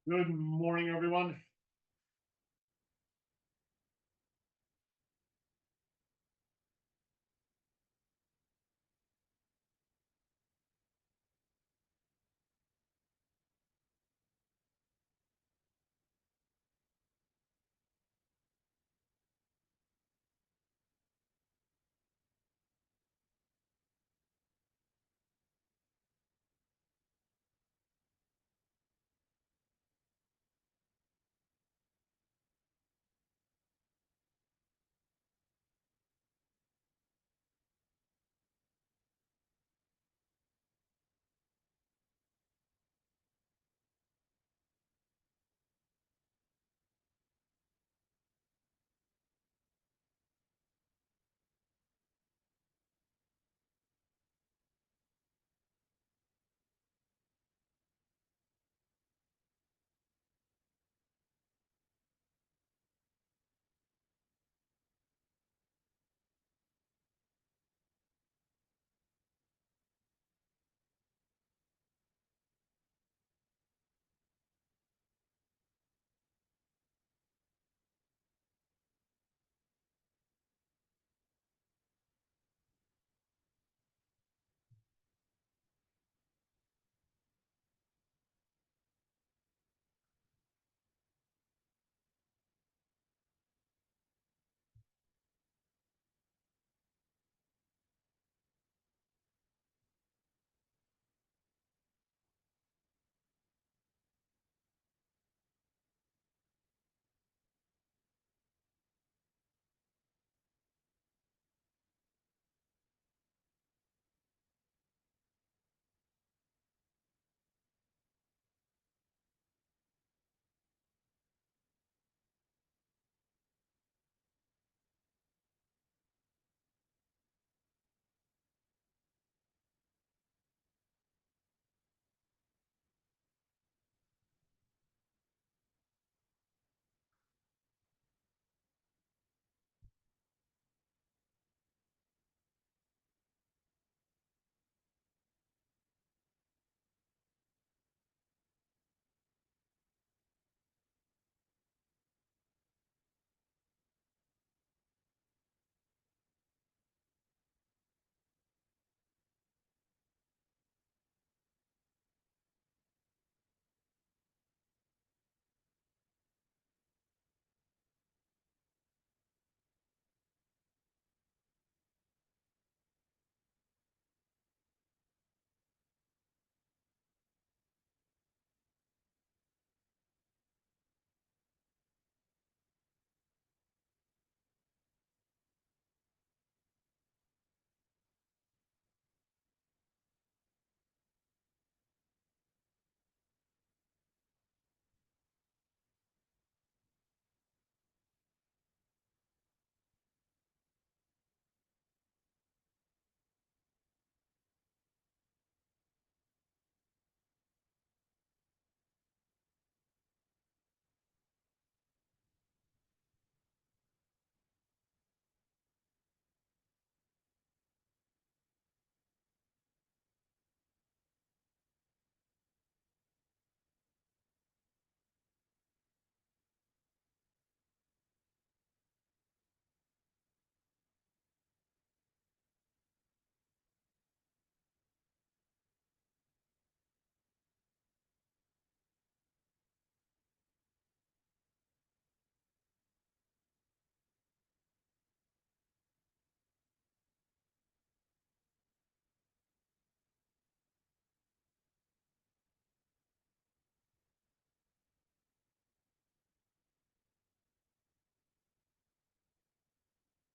Good morning, everyone.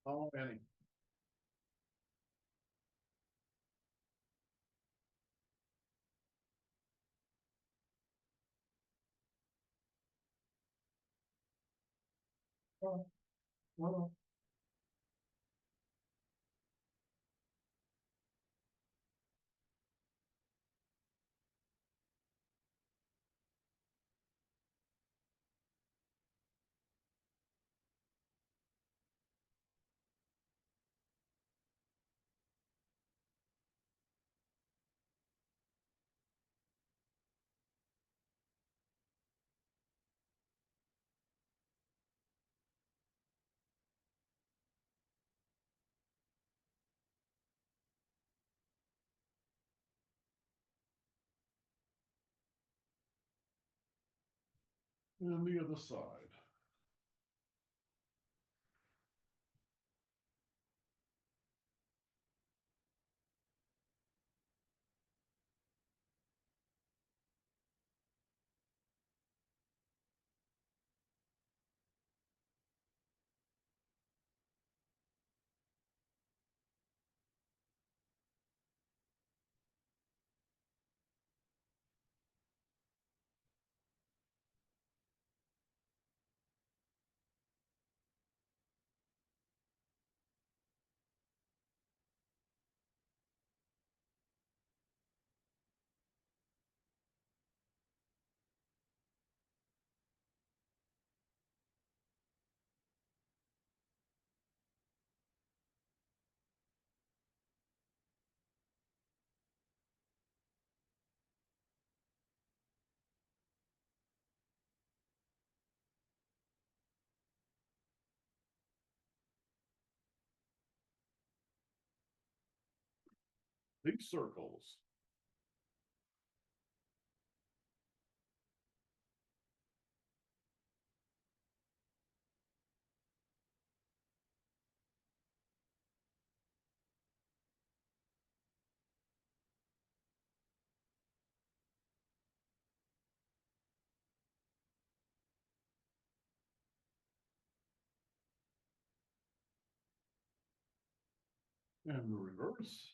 Oh, Annie. Oh, well, And the other side. Big circles. And the reverse.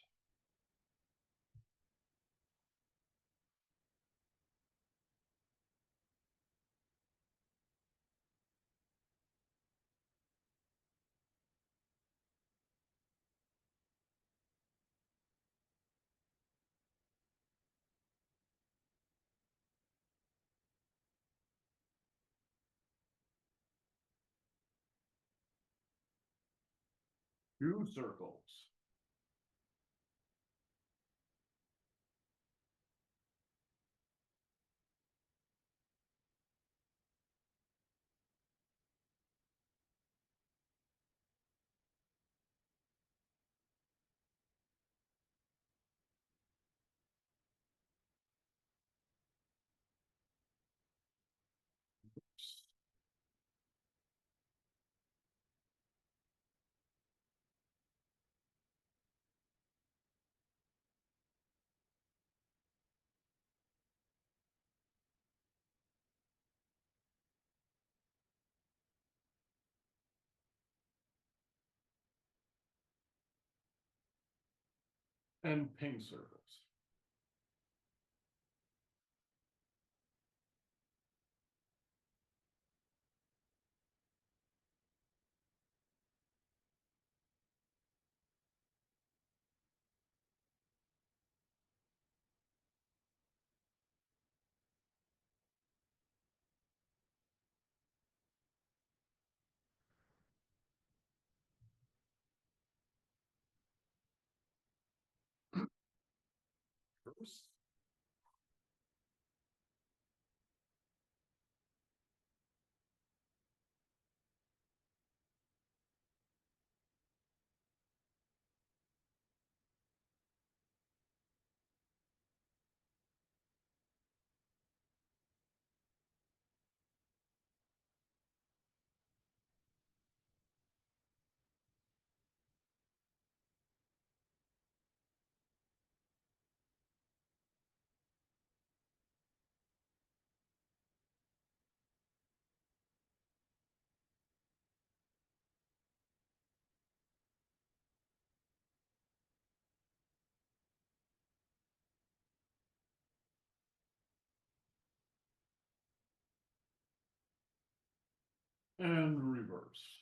Two circles. And pink circles. Reverse. And reverse.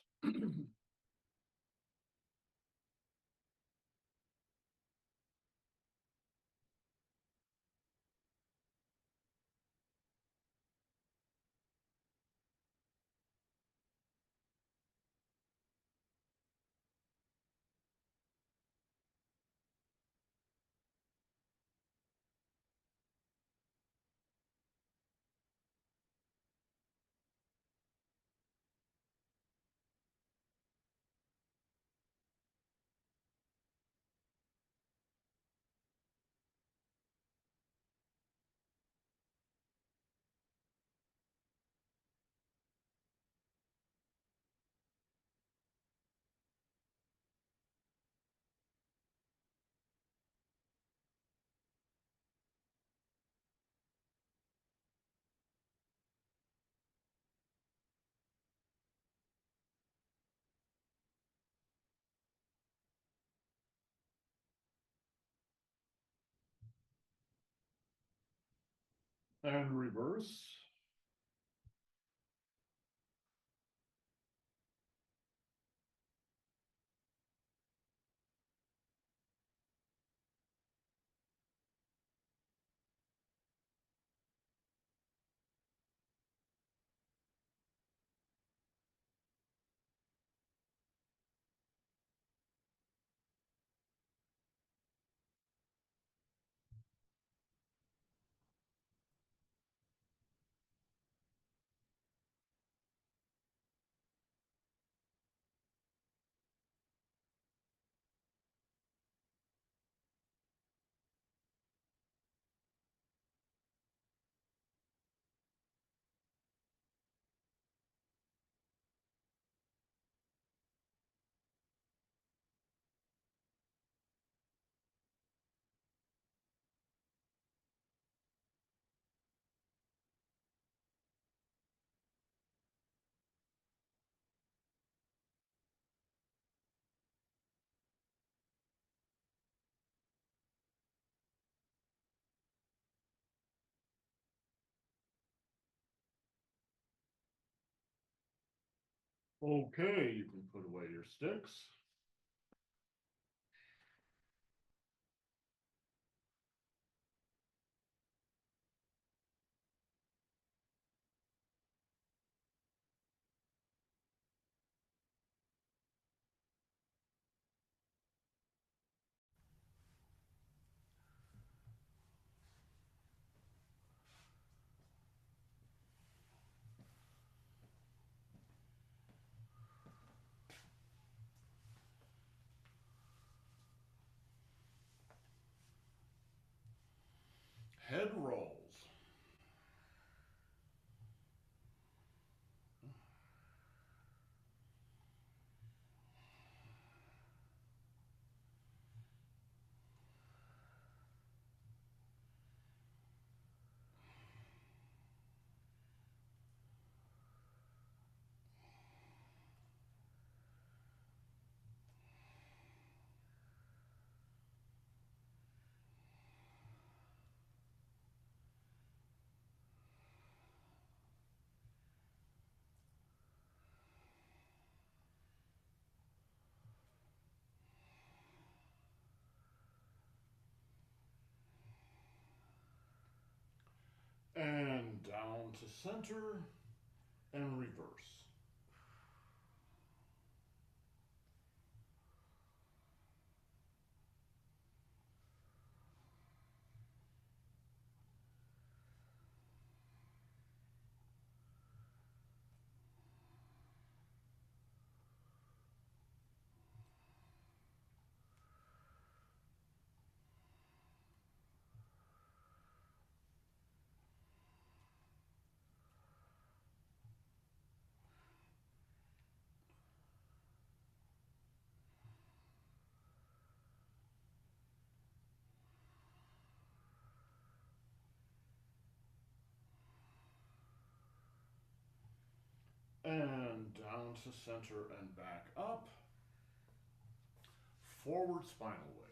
and reverse. Okay, you can put away your sticks. Head rolls. And down to center and reverse. And down to center and back up. Forward spinal wave.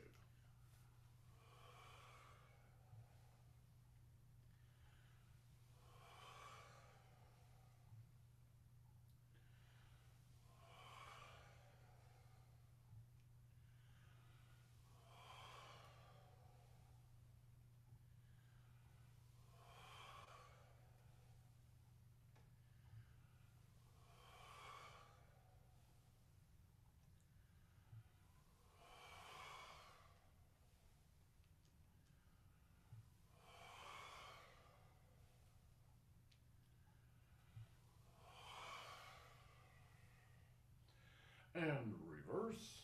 And reverse.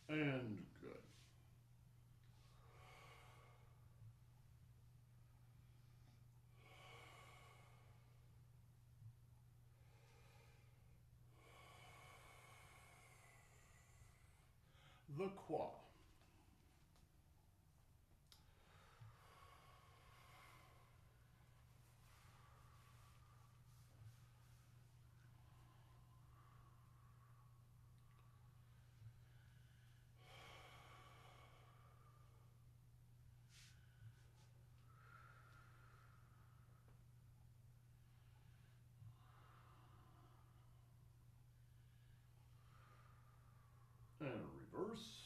And good. the qua. And reverse.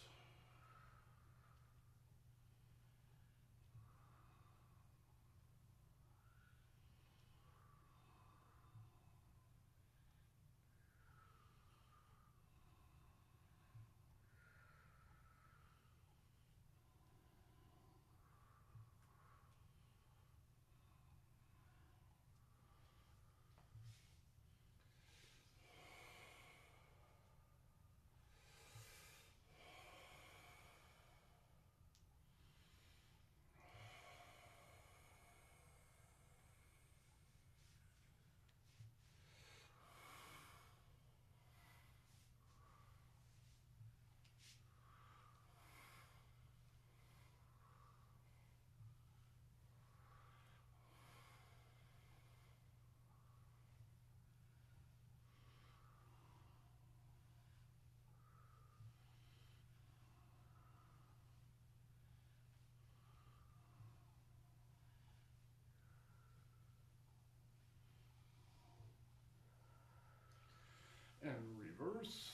And reverse.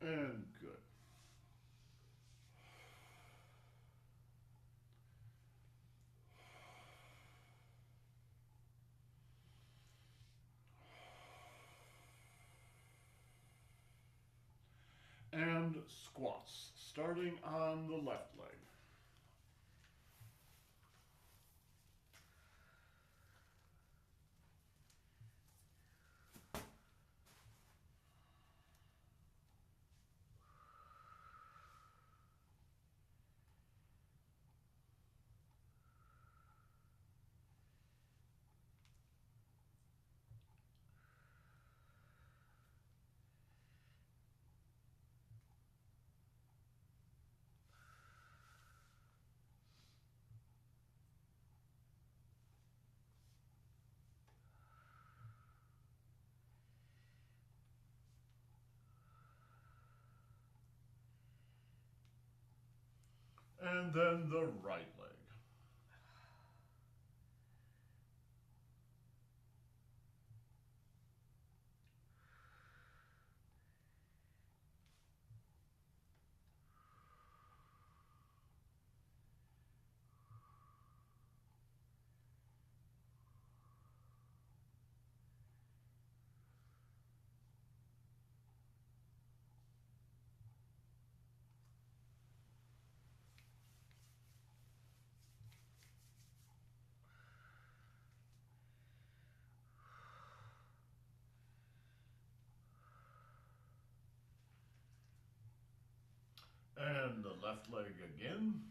And good. And squats, starting on the left leg. And then the right leg. And the left leg again.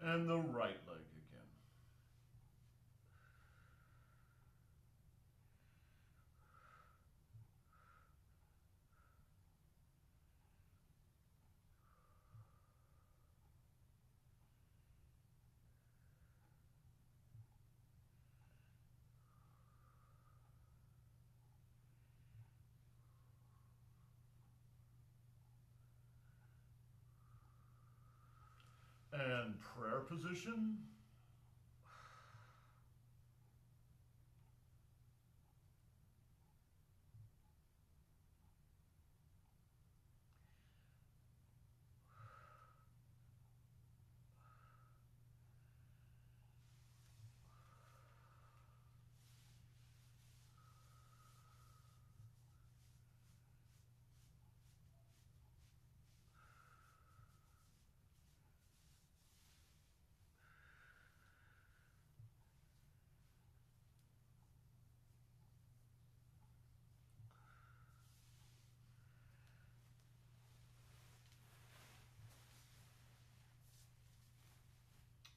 And the right leg again. And prayer position.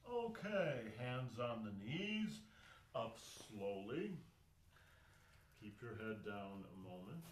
Okay, hands on the knees, up slowly. Keep your head down a moment.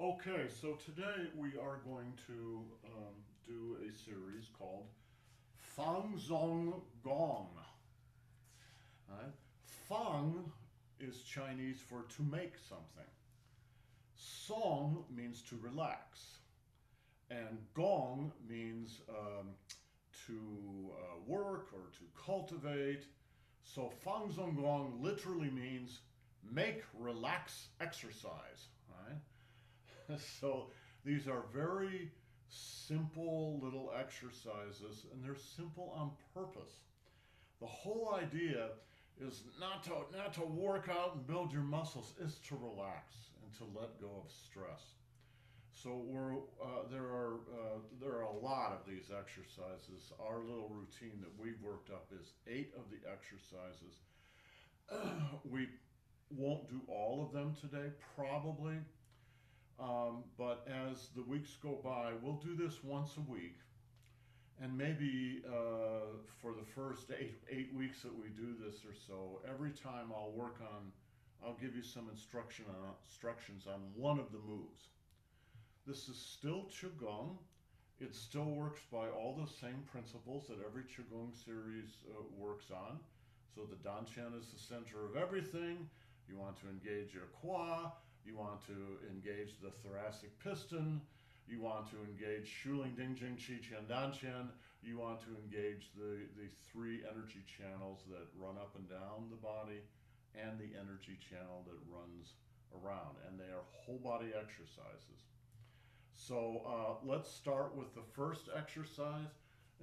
Okay, so today we are going to do a series called Fang Zong Gong. Right? Fang is Chinese for to make something. Song means to relax. And Gong means to work or to cultivate. So Fang Zong Gong literally means make, relax, exercise. Right? So these are very simple little exercises, and they're simple on purpose. The whole idea is not to work out and build your muscles, is to relax and to let go of stress. So there are a lot of these exercises. Our little routine that we've worked up is 8 of the exercises. We won't do all of them today, probably, but as the weeks go by, we'll do this once a week. And maybe for the first eight weeks that we do this or so, every time I'll give you some instructions on one of the moves. This is still Qigong. It still works by all the same principles that every Qigong series works on. So the Dantian is the center of everything. You want to engage your Qua. You want to engage the thoracic piston. You want to engage Shuling, Dingjing, Qi, Qian, Danqian. You want to engage the 3 energy channels that run up and down the body and the energy channel that runs around. And they are whole body exercises. So let's start with the first exercise,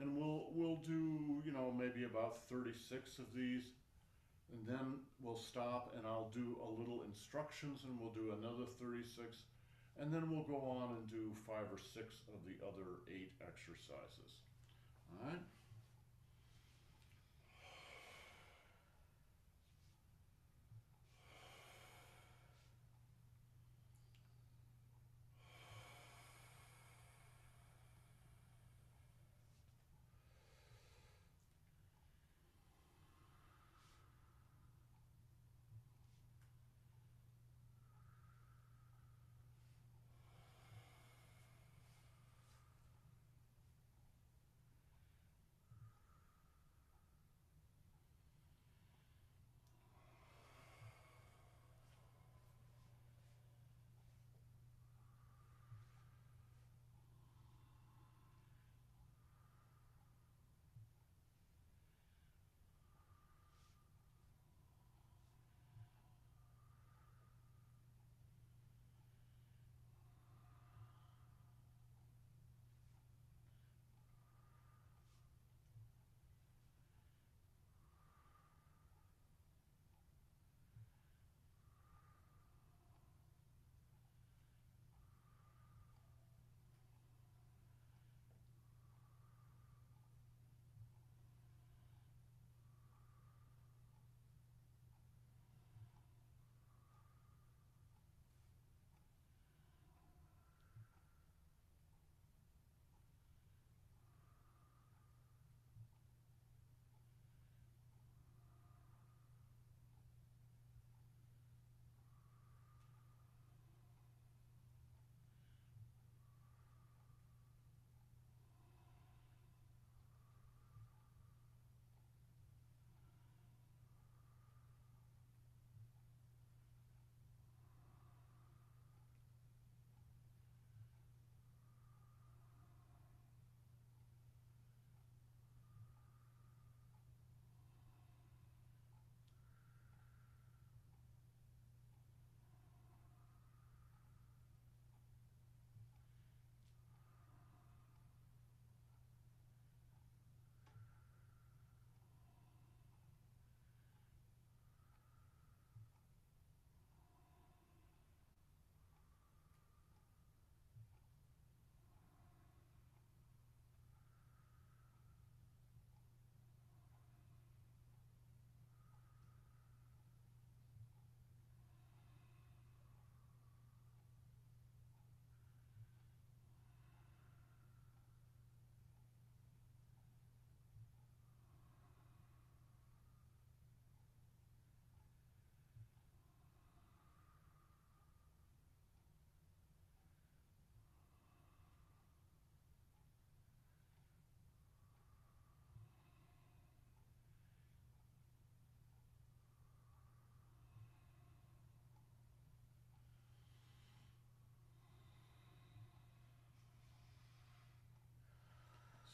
and we'll do maybe about 36 of these, and then we'll stop and I'll do a little instructions, and we'll do another 36, and then we'll go on and do 5 or 6 of the other 8 exercises. All right.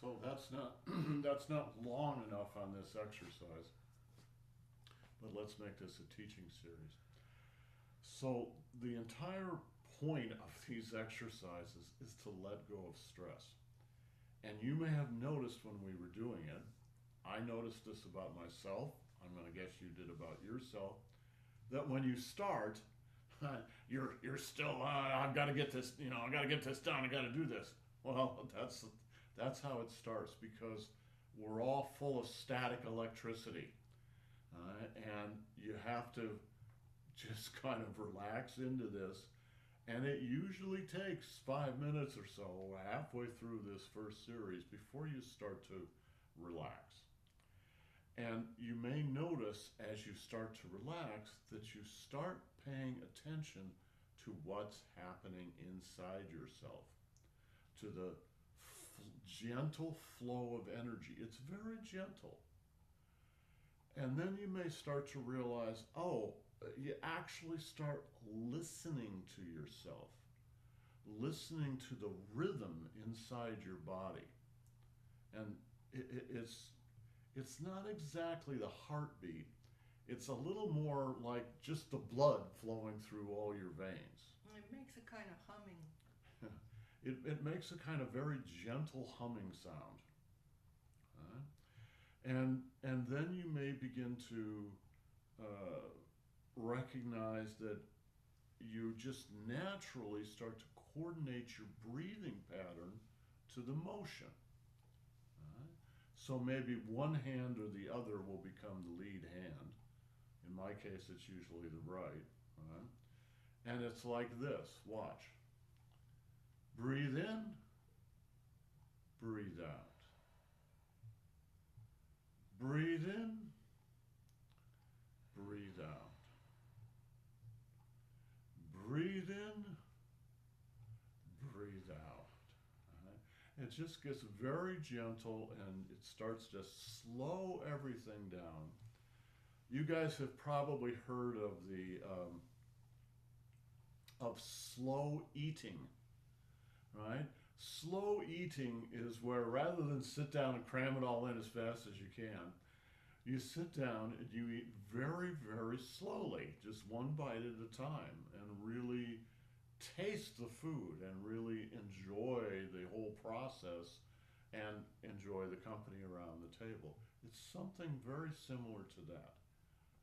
So that's not that's not long enough on this exercise. But let's make this a teaching series. So the entire point of these exercises is to let go of stress. And you may have noticed when we were doing it, I noticed this about myself, I'm going to guess you did about yourself, that when you start, you're still, I've got to get this, I've got to get this done, I've got to do this. Well, that's how it starts, because we're all full of static electricity. And you have to just kind of relax into this. And it usually takes 5 minutes or so, halfway through this first series, before you start to relax. And you may notice as you start to relax that you start paying attention to what's happening inside yourself, to the gentle flow of energy. It's very gentle. And then you may start to realize, oh, you actually start listening to yourself, listening to the rhythm inside your body. And it's not exactly the heartbeat. It's a little more like just the blood flowing through all your veins. It makes a kind of humming. It makes a kind of very gentle humming sound. And then you may begin to recognize that you just naturally start to coordinate your breathing pattern to the motion. So maybe one hand or the other will become the lead hand. In my case, it's usually the right. And it's like this. Watch. Breathe in, breathe out. Breathe in, breathe out. Breathe in, breathe out. It just gets very gentle and it starts to slow everything down. You guys have probably heard of the of slow eating, right? Slow eating is where rather than sit down and cram it all in as fast as you can, you sit down and you eat very, very slowly, just one bite at a time, and really taste the food and really enjoy the whole process and enjoy the company around the table. It's something very similar to that.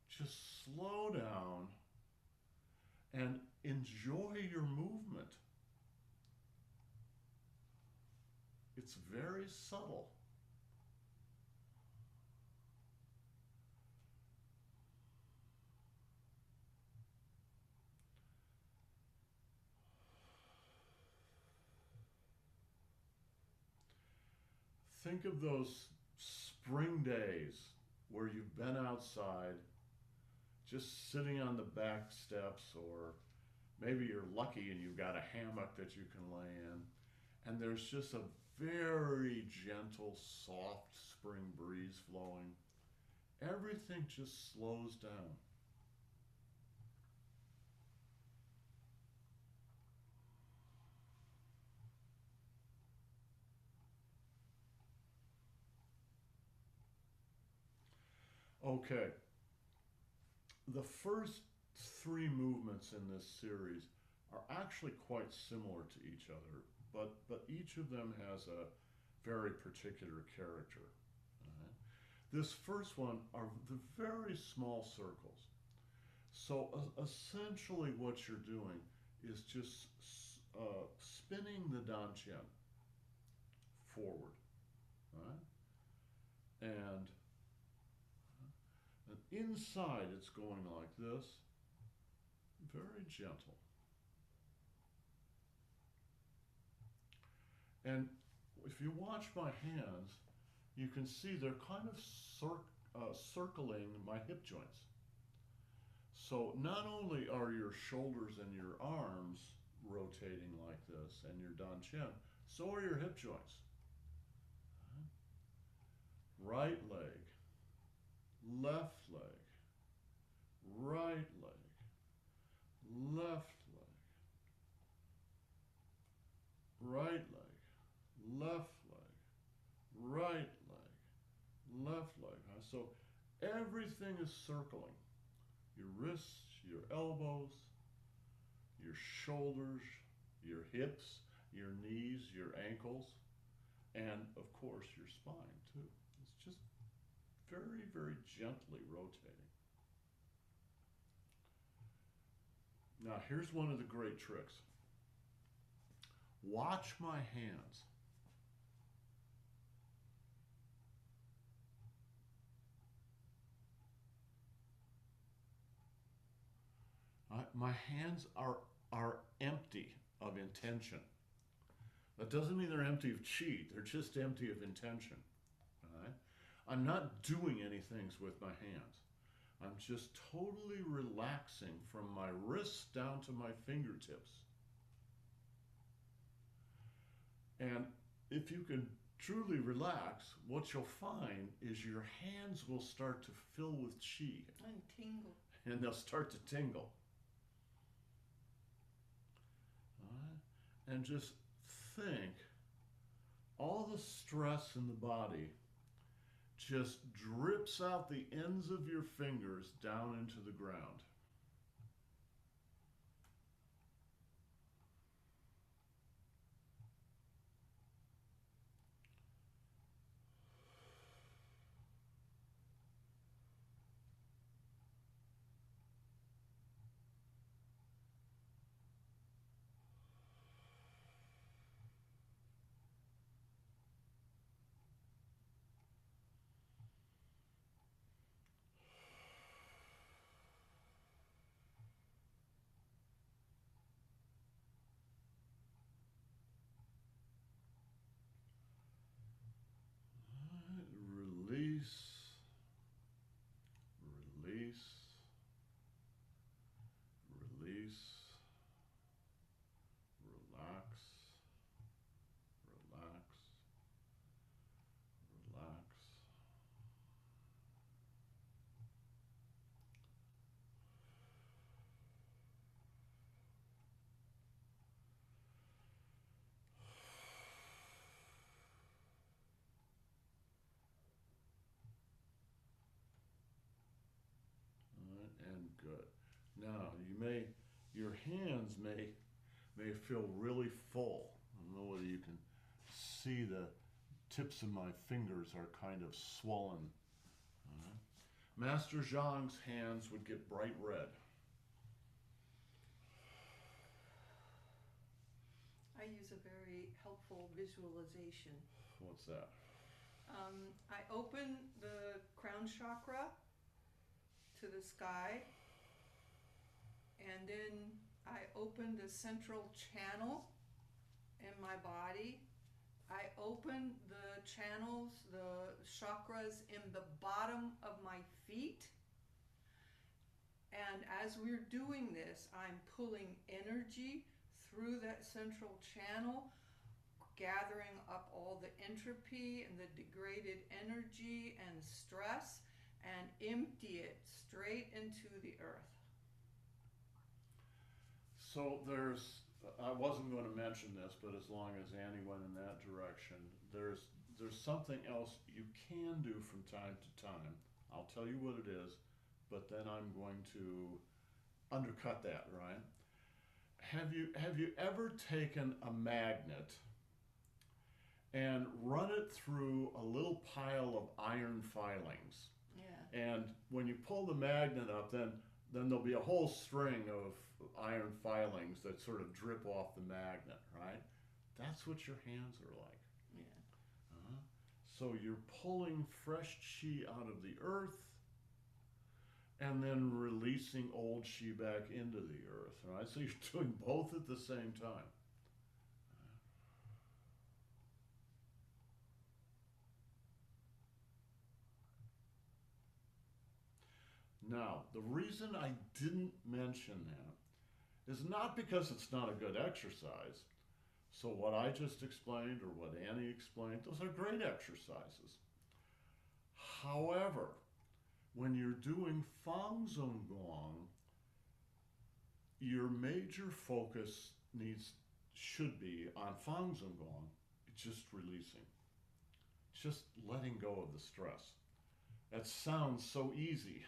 Just slow down and enjoy your movement. It's very subtle. Think of those spring days where you've been outside, just sitting on the back steps, or maybe you're lucky and you've got a hammock that you can lay in, and there's just a very gentle, soft spring breeze flowing. Everything just slows down. Okay, the first 3 movements in this series are actually quite similar to each other, but each of them has a very particular character. This first one are the very small circles. So essentially what you're doing is just spinning the dantian forward, right? And inside it's going like this, very gentle. And if you watch my hands, you can see they're kind of circling my hip joints. So not only are your shoulders and your arms rotating like this and your dantian, so are your hip joints. Right leg, left leg, right leg, left leg, right leg, left leg, right leg, left leg. Huh? So everything is circling. Your wrists, your elbows, your shoulders, your hips, your knees, your ankles, and of course your spine too. It's just very, very gently rotating. Now here's one of the great tricks. Watch my hands. My hands are empty of intention. That doesn't mean they're empty of chi. They're just empty of intention. All right? I'm not doing anything with my hands. I'm just totally relaxing from my wrists down to my fingertips. And if you can truly relax, what you'll find is your hands will start to fill with chi. And tingle. And they'll start to tingle. All right? And just think, all the stress in the body just drips out the ends of your fingers down into the ground. Release, release, release, relax, relax, relax. All right, and good. Now your hands may feel really full. I don't know whether you can see the tips of my fingers are kind of swollen. Master Zhang's hands would get bright red. I use a very helpful visualization. What's that? I open the crown chakra to the sky, and then I open the central channel in my body. I open the channels, the chakras in the bottom of my feet. And as we're doing this, I'm pulling energy through that central channel, gathering up all the entropy and the degraded energy and stress, and empty it straight into the earth. So I wasn't going to mention this, but as long as Annie went in that direction, there's something else you can do from time to time. I'll tell you what it is, but then I'm going to undercut that, right? Have you ever taken a magnet and run it through a little pile of iron filings? Yeah. And when you pull the magnet up, then there'll be a whole string of iron filings that sort of drip off the magnet, right? That's what your hands are like. Yeah. So you're pulling fresh chi out of the earth and then releasing old chi back into the earth, right? So you're doing both at the same time. Now, the reason I didn't mention that is not because it's not a good exercise. So what I just explained or what Annie explained, those are great exercises. However, when you're doing Fang Zong Gong, your major focus should be on Fang Zong Gong, just releasing. It's just letting go of the stress. That sounds so easy,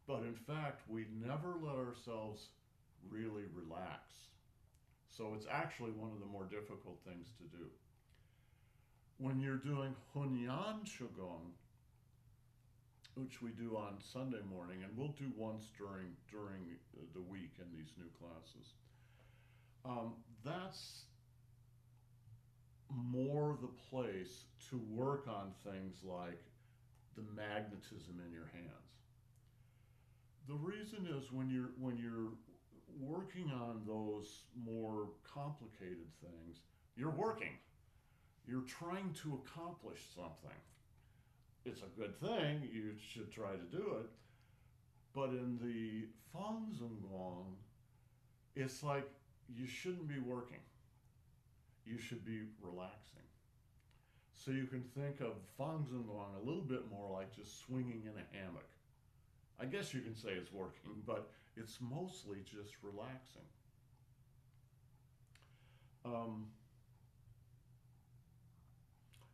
but in fact, we never let ourselves really relax. So it's actually one of the more difficult things to do. When you're doing Hunyan Qigong, which we do on Sunday morning, and we'll do once during the week in these new classes, that's more the place to work on things like the magnetism in your hands. The reason is when you're working on those more complicated things, you're working. You're trying to accomplish something. It's a good thing, you should try to do it. But in the Feng Zhongguang, it's like you shouldn't be working. You should be relaxing. So you can think of Feng Zhongguang a little bit more like just swinging in a hammock. I guess you can say it's working, but it's mostly just relaxing.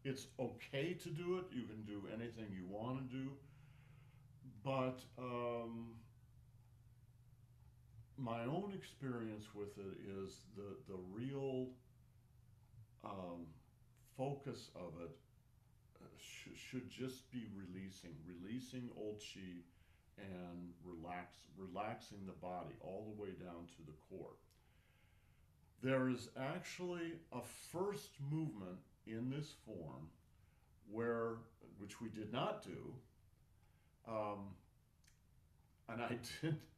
It's okay to do it. You can do anything you want to do, but my own experience with it is the real um, focus of it should just be releasing old chi and relaxing the body all the way down to the core. There is actually a first movement in this form which we did not do, and I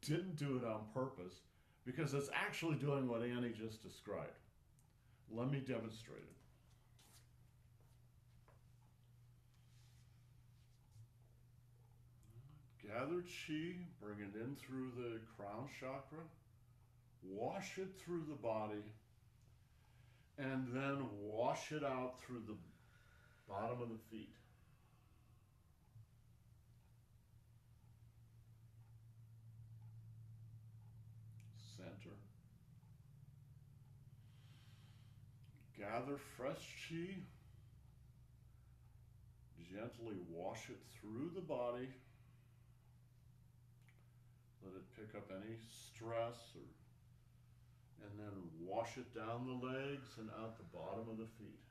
didn't do it on purpose because it's actually doing what Annie just described. Let me demonstrate it. Gather chi, bring it in through the crown chakra, wash it through the body, and then wash it out through the bottom of the feet. Center. Gather fresh chi, gently wash it through the body. Let it pick up any stress, and then wash it down the legs and out the bottom of the feet.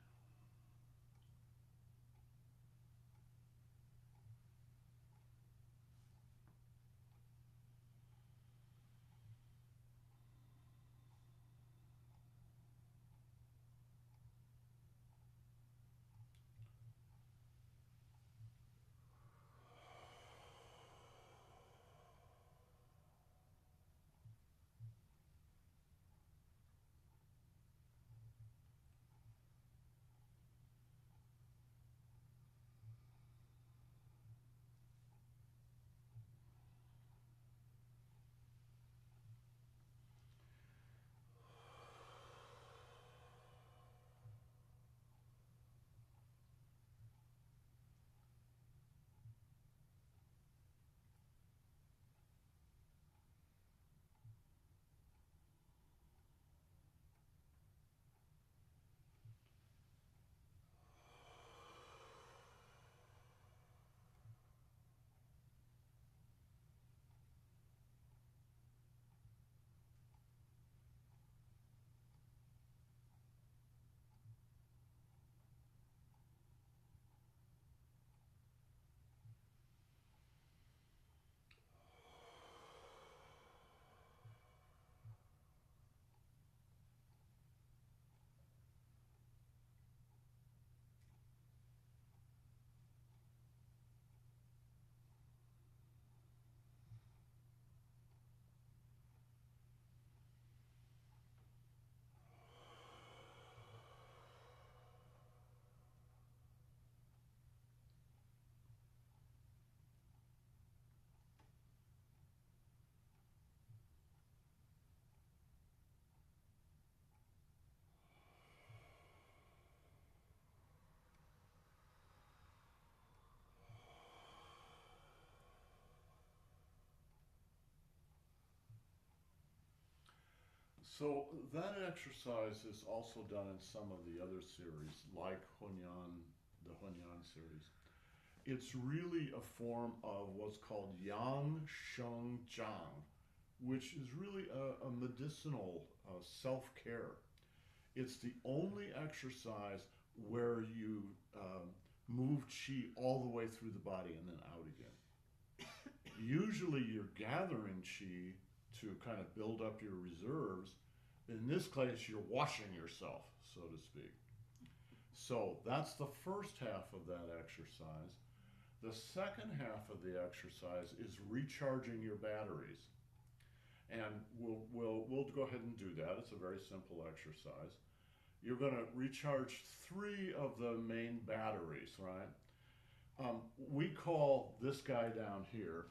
So that exercise is also done in some of the other series, like Hunyan the Huanyan series. It's really a form of what's called Yang Sheng Jiang, which is really a medicinal self-care. It's the only exercise where you move qi all the way through the body and then out again. Usually you're gathering qi to kind of build up your reserves. In this case, you're washing yourself, so to speak. So that's the first half of that exercise. The second half of the exercise is recharging your batteries. And we'll go ahead and do that. It's a very simple exercise. You're going to recharge 3 of the main batteries, right? We call this guy down here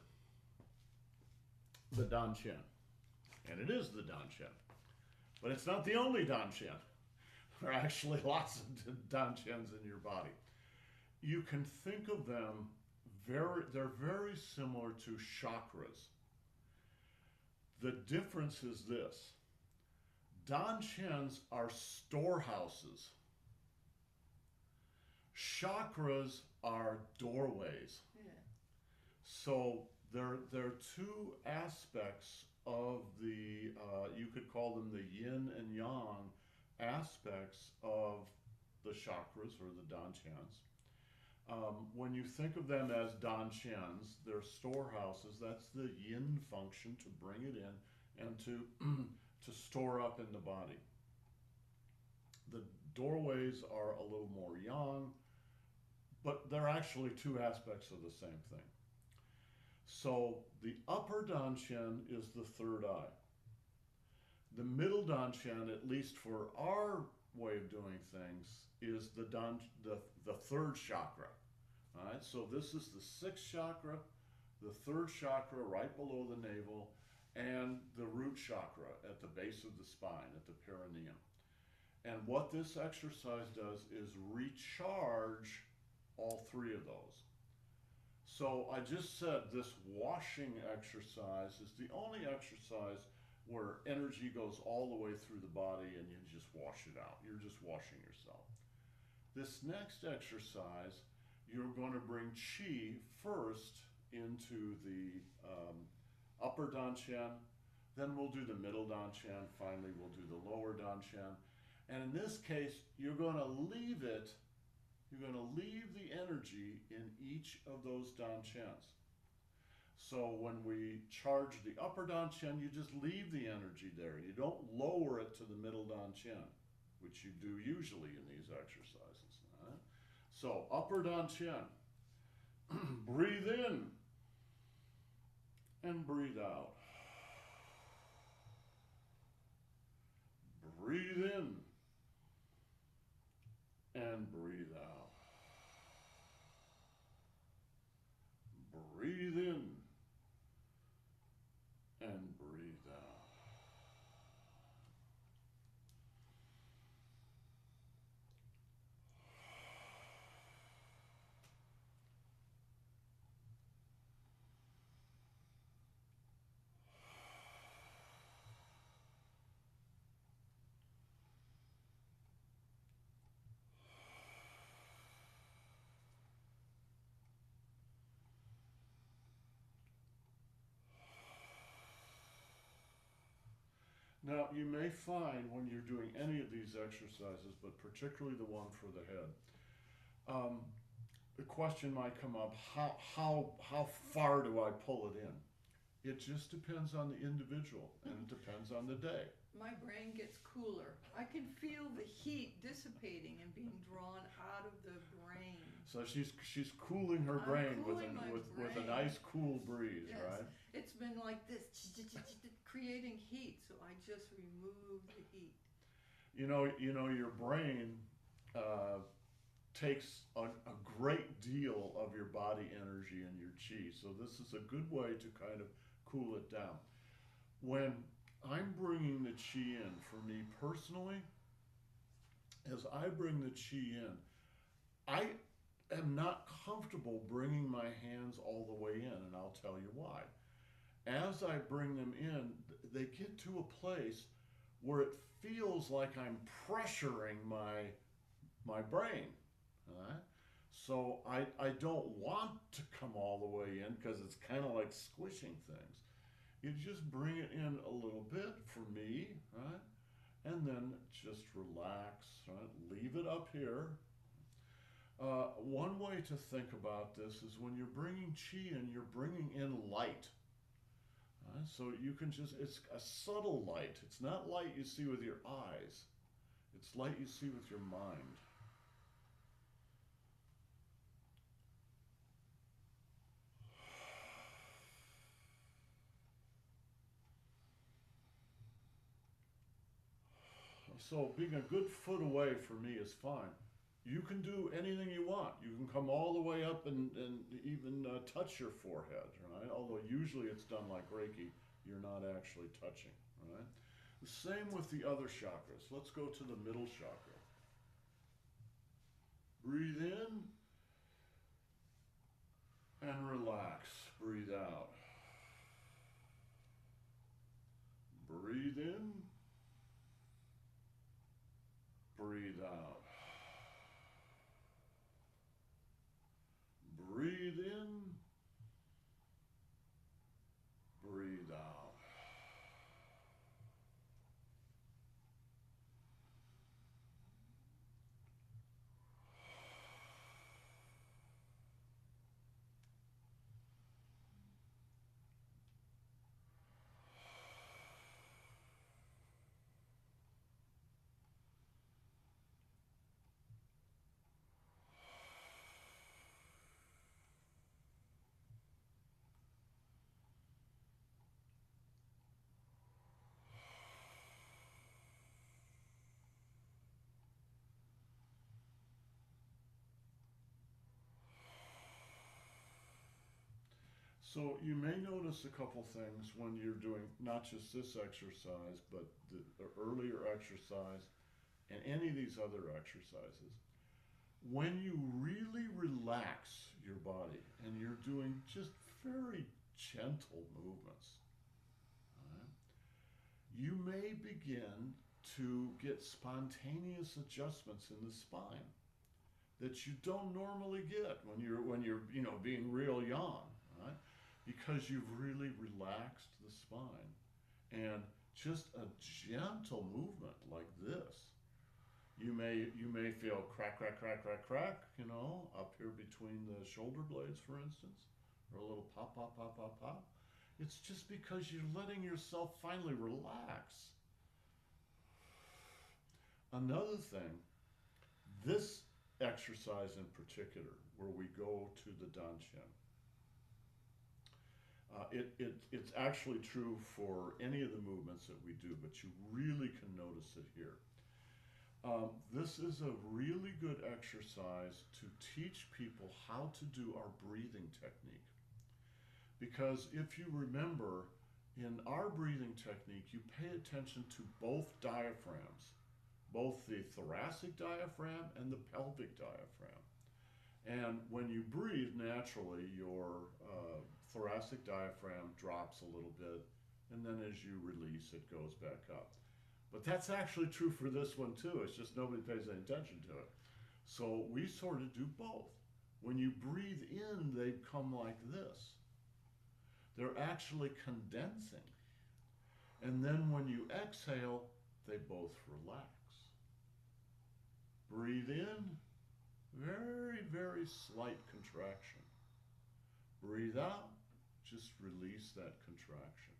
the Danqian. And it is the Danqian. But it's not the only Danqian. There are actually lots of Danqians in your body. You can think of them they're very similar to chakras. The difference is this. Danqians are storehouses. Chakras are doorways. Yeah. So there are 2 aspects of the, you could call them the yin and yang aspects of the chakras or the Danqians. When you think of them as Danqians, they're storehouses. That's the yin function, to bring it in and to store up in the body. The doorways are a little more yang, but they're actually 2 aspects of the same thing. So the upper Danqian is the 3rd eye. The middle Danqian, at least for our way of doing things, is the 3rd chakra. All right, so this is the 6th chakra, the 3rd chakra right below the navel, and the root chakra at the base of the spine, at the perineum. And what this exercise does is recharge all 3 of those. So I just said this washing exercise is the only exercise where energy goes all the way through the body and you just wash it out. You're just washing yourself. This next exercise, you're going to bring qi first into the upper Danqian, then we'll do the middle Danqian, finally we'll do the lower Danqian. And in this case, you're going to leave it, you're going to leave the energy in each of those Danqians. So when we charge the upper Danqian, you just leave the energy there. You don't lower it to the middle Danqian, which you do usually in these exercises. Right? So upper Danqian, breathe in and breathe out. Breathe in and breathe out. Breathe in and breathe out. Now, you may find when you're doing any of these exercises, but particularly the one for the head, the question might come up, how far do I pull it in? It just depends on the individual, and it depends on the day. My brain gets cooler. I can feel the heat dissipating and being drawn out of the brain. So she's cooling her brain with a nice cool breeze, yes. Right? It's been like this, creating heat, so I just remove the heat. You know, your brain takes a great deal of your body energy and your qi, so this is a good way to kind of cool it down. When I'm bringing the qi in, for me personally, as I bring the qi in, I am not comfortable bringing my hands all the way in, and I'll tell you why. As I bring them in, they get to a place where it feels like I'm pressuring my brain. All right? So I don't want to come all the way in because it's kind of like squishing things. You just bring it in a little bit for me, right? And then just relax, right? Leave it up here. One way to think about this is when you're bringing chi in, you're bringing in light. So you can just, it's a subtle light. It's not light you see with your eyes. It's light you see with your mind. So being a good foot away for me is fine. You can do anything you want. You can come all the way up and even touch your forehead, right? Although usually it's done like Reiki, you're not actually touching, right? The same with the other chakras. Let's go to the middle chakra. Breathe in and relax. Breathe out. Breathe in. Breathe out. Breathe in. Breathe out. So you may notice a couple things when you're doing not just this exercise, but the earlier exercise and any of these other exercises. When you really relax your body and you're doing just very gentle movements, right, you may begin to get spontaneous adjustments in the spine that you don't normally get when you're being real young, right? Because you've really relaxed the spine. And just a gentle movement like this, you may feel crack, crack, crack, crack, crack, up here between the shoulder blades, for instance, or a little pop, pop, pop, pop, pop. It's just because you're letting yourself finally relax. Another thing, this exercise in particular, where we go to the Danshin, it's actually true for any of the movements that we do, but you really can notice it here. This is a really good exercise to teach people how to do our breathing technique. Because if you remember, in our breathing technique, you pay attention to both diaphragms, both the thoracic diaphragm and the pelvic diaphragm. And when you breathe naturally, your thoracic diaphragm drops a little bit, and then as you release, it goes back up. But that's actually true for this one too. It's just nobody pays any attention to it. So we sort of do both. When you breathe in, they come like this. They're actually condensing. And then when you exhale, they both relax. Breathe in, very, very slight contraction. Breathe out, just release that contraction.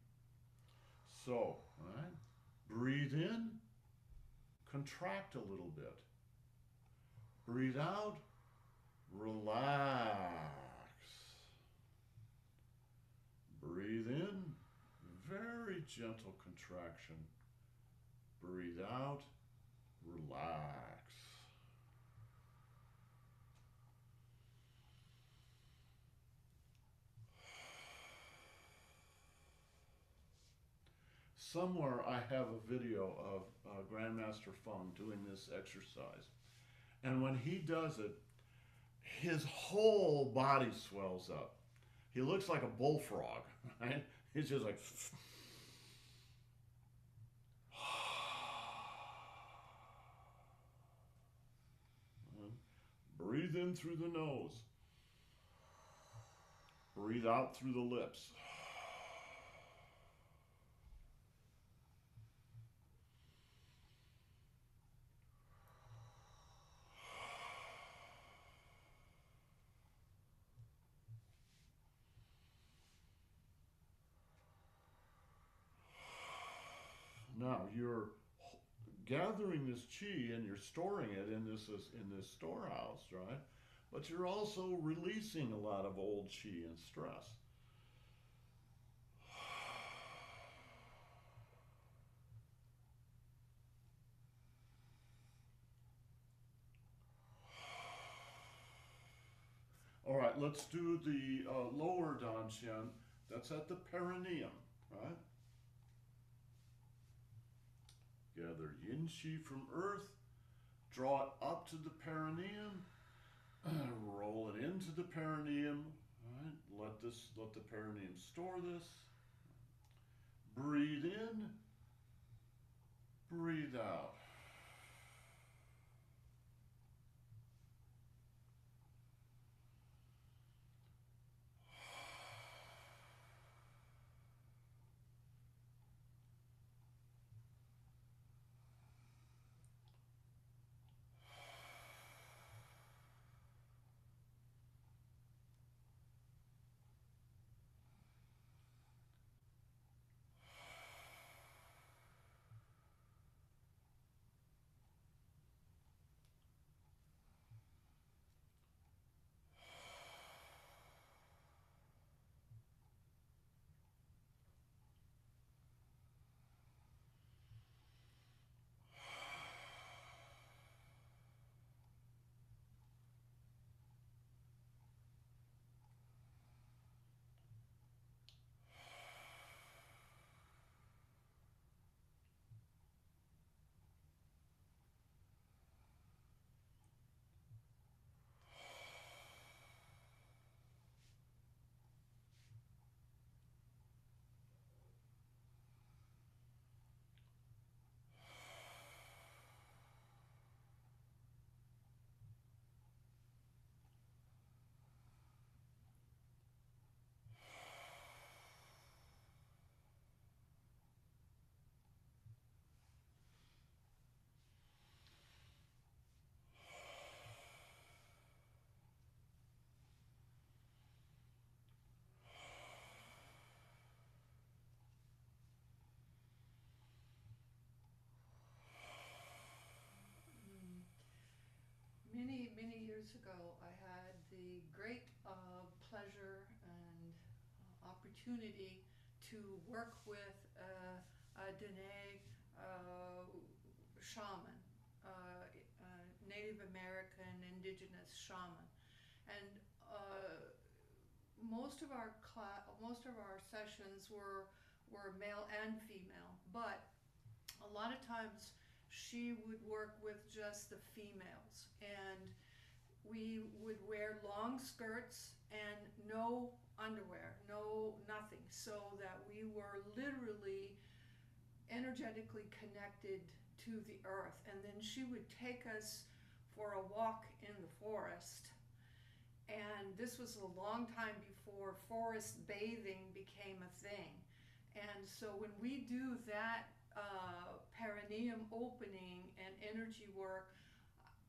So, all right, breathe in, contract a little bit. Breathe out, relax. Breathe in, very gentle contraction. Breathe out, relax. Somewhere I have a video of Grandmaster Feng doing this exercise. And when he does it, his whole body swells up. He looks like a bullfrog, right? He's just like... Breathe in through the nose. Breathe out through the lips. Now you're gathering this chi and you're storing it in this storehouse, right? But you're also releasing a lot of old chi and stress. All right, let's do the lower dantian. That's at the perineum, right? Gather yin chi from earth, draw it up to the perineum, roll it into the perineum. Right? Let the perineum store this. Breathe in, breathe out. Many years ago, I had the great pleasure and opportunity to work with a Dene shaman, Native American indigenous shaman, and most of our sessions were male and female, but a lot of times she would work with just the females, and we would wear long skirts and no underwear, nothing, so that we were literally energetically connected to the earth. And then she would take us for a walk in the forest, and this was a long time before forest bathing became a thing. And so when we do that perineum opening and energy work,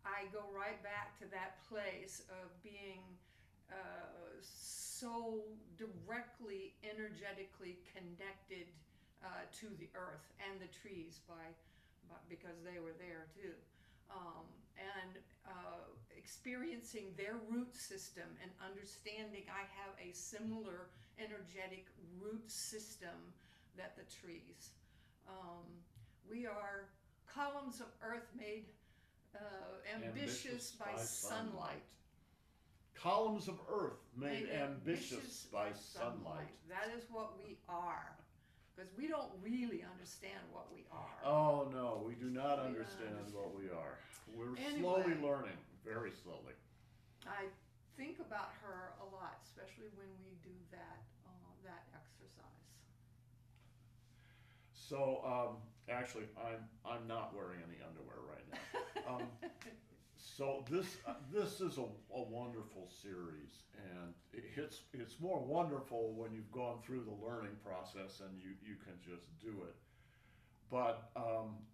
I go right back to that place of being so directly, energetically connected to the earth and the trees because they were there too. And experiencing their root system and understanding I have a similar energetic root system that the trees. We are columns of earth made ambitious by sunlight. Columns of earth made ambitious by sunlight. That is what we are. Because we don't really understand what we are. Oh no, we do not understand what we are. We're slowly learning, very slowly. I think about her a lot, especially when we do that exercise. So actually, I'm not wearing any underwear right now. So this is a wonderful series, and it's more wonderful when you've gone through the learning process and you can just do it. But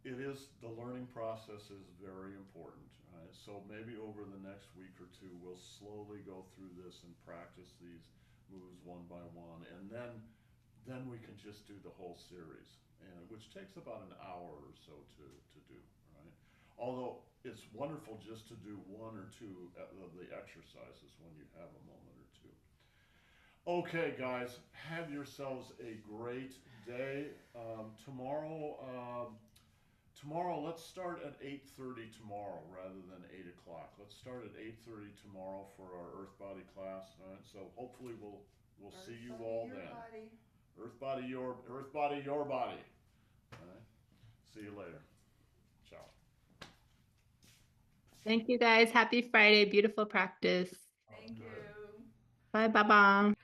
it is, the learning process is very important, right? So maybe over the next week or two, we'll slowly go through this and practice these moves one by one, and then we can just do the whole series, and which takes about an hour or so to do, right? Although it's wonderful just to do one or two of the exercises when you have a moment or two. Okay, guys, have yourselves a great day. Tomorrow, let's start at 8:30 tomorrow rather than 8 o'clock. Let's start at 8:30 tomorrow for our Earth Body class. All right, so hopefully we'll see you all then. Body. Earth Body, your body. All right, see you later. Ciao. Thank you guys. Happy Friday. Beautiful practice. Thank you. Bye, Baba.